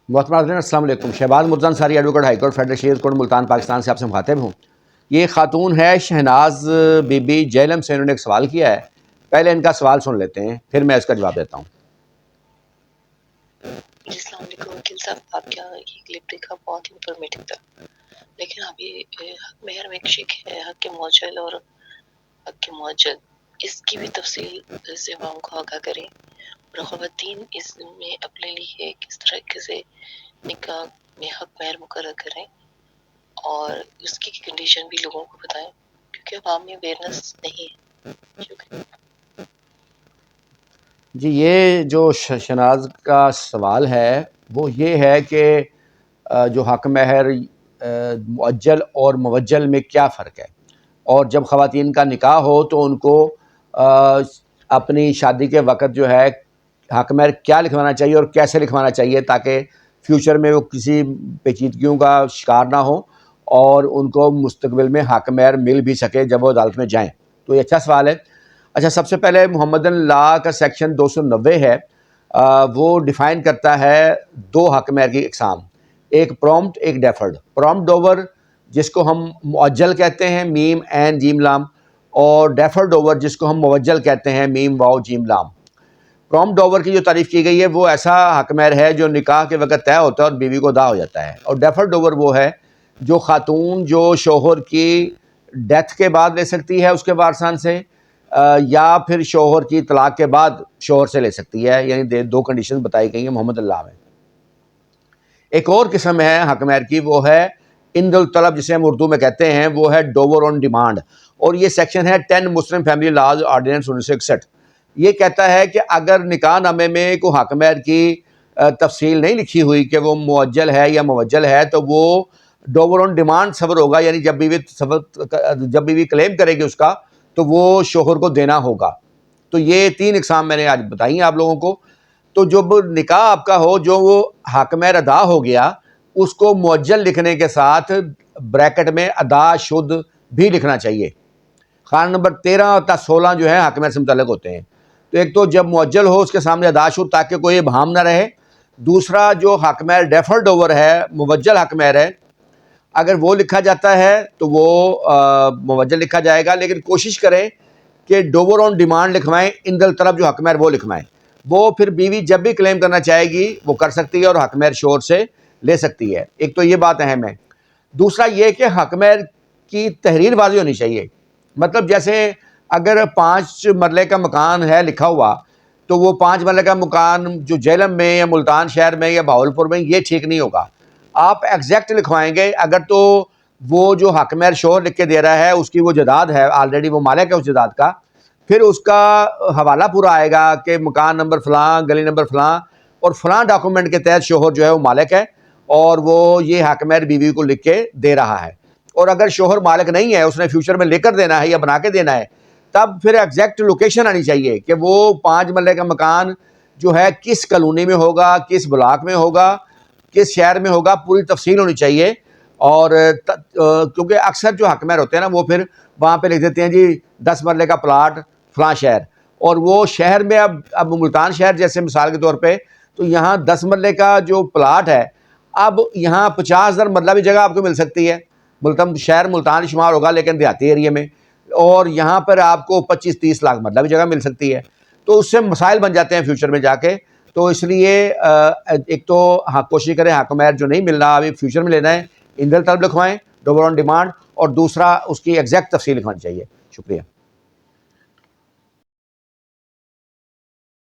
محترم السلام علیکم. Shahbaz Mirza Ansari advocate high court federal شیئر کورٹ ملتان پاکستان سے آپ سے مخاطب ہوں. یہ خاتون ہے شہناز بی بی جہلم سے. انہوں نے ایک سوال کیا ہے، پہلے ان کا سوال سن لیتے ہیں پھر میں اس کا جواب دیتا ہوں. جی السلام علیکم وکیل صاحب، آپ کا یہ کلپ دیکھا بہت انفارمیٹو تھا، لیکن ابھی حق مہر میں ایک شک ہے، حق موجل اور حق موجل، اس کی بھی تفصیل سے عوام کو آگاہ کریں، اور خواتین اس میں اپنے لیے کس طرح سے نکاح میں حق مہر مقرر کریں اور اس کی کنڈیشن بھی لوگوں کو بتائیں، کیونکہ عوام میں اویئرنیس نہیں ہے. شکریہ. جی یہ جو شہناز کا سوال ہے وہ یہ ہے کہ جو حق مہر مؤجل اور موجل میں کیا فرق ہے، اور جب خواتین کا نکاح ہو تو ان کو اپنی شادی کے وقت جو ہے حق مہر کیا لکھوانا چاہیے اور کیسے لکھوانا چاہیے تاکہ فیوچر میں وہ کسی پیچیدگیوں کا شکار نہ ہو اور ان کو مستقبل میں حق مہر مل بھی سکے جب وہ عدالت میں جائیں. تو یہ اچھا سوال ہے. اچھا، سب سے پہلے محمدن لا کا سیکشن 290 ہے، وہ ڈیفائن کرتا ہے دو حق مہر کی اقسام، ایک پرومپٹ ایک ڈیفرڈ. پرومپٹ اوور جس کو ہم مؤجل کہتے ہیں میم عین جیم لام، اور ڈیفرڈ اوور جس کو ہم موجل کہتے ہیں میم واو جیم لام. پرومپٹ اوور کی جو تعریف کی گئی ہے وہ ایسا حق مہر ہے جو نکاح کے وقت طے ہوتا ہے اور بیوی کو ادا ہو جاتا ہے، اور ڈیفرڈ اوور وہ ہے جو خاتون جو شوہر کی ڈیتھ کے بعد لے سکتی ہے اس کے وارثان سے، یا پھر شوہر کی طلاق کے بعد شوہر سے لے سکتی ہے. یعنی دو کنڈیشن بتائی گئی ہیں محمد اللہ میں. ایک اور قسم ہے حق مہر کی، وہ ہے عند الطلب جسے ہم اردو میں کہتے ہیں، وہ ہے ڈوور آن ڈیمانڈ، اور یہ سیکشن ہے 10 مسلم فیملی لاز آرڈیننس 1961. یہ کہتا ہے کہ اگر نکاح نامے میں کوئی حق مہر کی تفصیل نہیں لکھی ہوئی کہ وہ مؤجل ہے یا موجل ہے تو وہ ڈوور آن ڈیمانڈ صبر ہوگا، یعنی جب بیوی کلیم کرے گی اس کا تو وہ شوہر کو دینا ہوگا. تو یہ 3 اقسام میں نے آج بتائی ہیں آپ لوگوں کو. تو جب نکاح آپ کا ہو جو وہ حق مہر ادا ہو گیا، اس کو مؤجل لکھنے کے ساتھ بریکٹ میں ادا شد بھی لکھنا چاہیے. خانہ نمبر 13 تا 16 جو ہے حق مہر سے متعلق ہوتے ہیں. تو ایک تو جب مؤجل ہو اس کے سامنے ادا شد تاکہ کوئی ابہام نہ رہے. دوسرا جو حق مہر ڈیفرڈ اوور ہے، موجل حق مہر ہے، اگر وہ لکھا جاتا ہے تو وہ موجل لکھا جائے گا، لیکن کوشش کریں کہ ڈوور آن ڈیمانڈ لکھوائیں. عند الطلب جو حق مہر وہ لکھوائیں، وہ پھر بیوی جب بھی کلیم کرنا چاہے گی وہ کر سکتی ہے اور حق مہر شوہر سے لے سکتی ہے. ایک تو یہ بات اہم ہے. دوسرا یہ کہ حق مہر کی تحریر واضح ہونی چاہیے. مطلب جیسے اگر 5 مرلے کا مکان ہے لکھا ہوا تو وہ 5 مرلے کا مکان جو جہلم میں یا ملتان شہر میں یا بہاولپور میں، یہ ٹھیک نہیں ہوگا. آپ ایگزیکٹ لکھوائیں گے. اگر تو وہ جو حق مہر شوہر لکھ کے دے رہا ہے اس کی وہ جائیداد ہے، آلریڈی وہ مالک ہے اس جائیداد کا، پھر اس کا حوالہ پورا آئے گا کہ مکان نمبر فلاں، گلی نمبر فلاں، اور فلاں ڈاکومنٹ کے تحت شوہر جو ہے وہ مالک ہے اور وہ یہ حق مہر بیوی کو لکھ کے دے رہا ہے. اور اگر شوہر مالک نہیں ہے، اس نے فیوچر میں لے کر دینا ہے یا بنا کے دینا ہے، تب پھر ایگزیکٹ لوکیشن آنی چاہیے کہ وہ 5 مرلے کا مکان جو ہے کس کالونی میں ہوگا، کس بلاک میں ہوگا، کس شہر میں ہوگا، پوری تفصیل ہونی چاہیے. اور کیونکہ اکثر جو حق مہر ہوتے ہیں نا وہ پھر وہاں پہ لکھ دیتے ہیں جی 10 مرلے کا پلاٹ فلاں شہر، اور وہ شہر میں اب ملتان شہر جیسے مثال کے طور پہ، تو یہاں 10 مرلے کا جو پلاٹ ہے، اب یہاں 50,000 مرلہ بھی جگہ آپ کو مل سکتی ہے. شہر ملتان شمار ہوگا لیکن دیہاتی ایریے میں، اور یہاں پر آپ کو 25-30 لاکھ مرلہ بھی جگہ مل سکتی ہے. تو اس سے مسائل بن جاتے ہیں فیوچر میں جا کے. تو اس لیے ایک تو کوشش کریں حق مہر جو نہیں ملنا ابھی فیوچر میں لینا ہے، عند الطلب لکھوائیں ڈوور آن ڈیمانڈ، اور دوسرا اس کی ایگزیکٹ تفصیل لکھوانی چاہیے. شکریہ.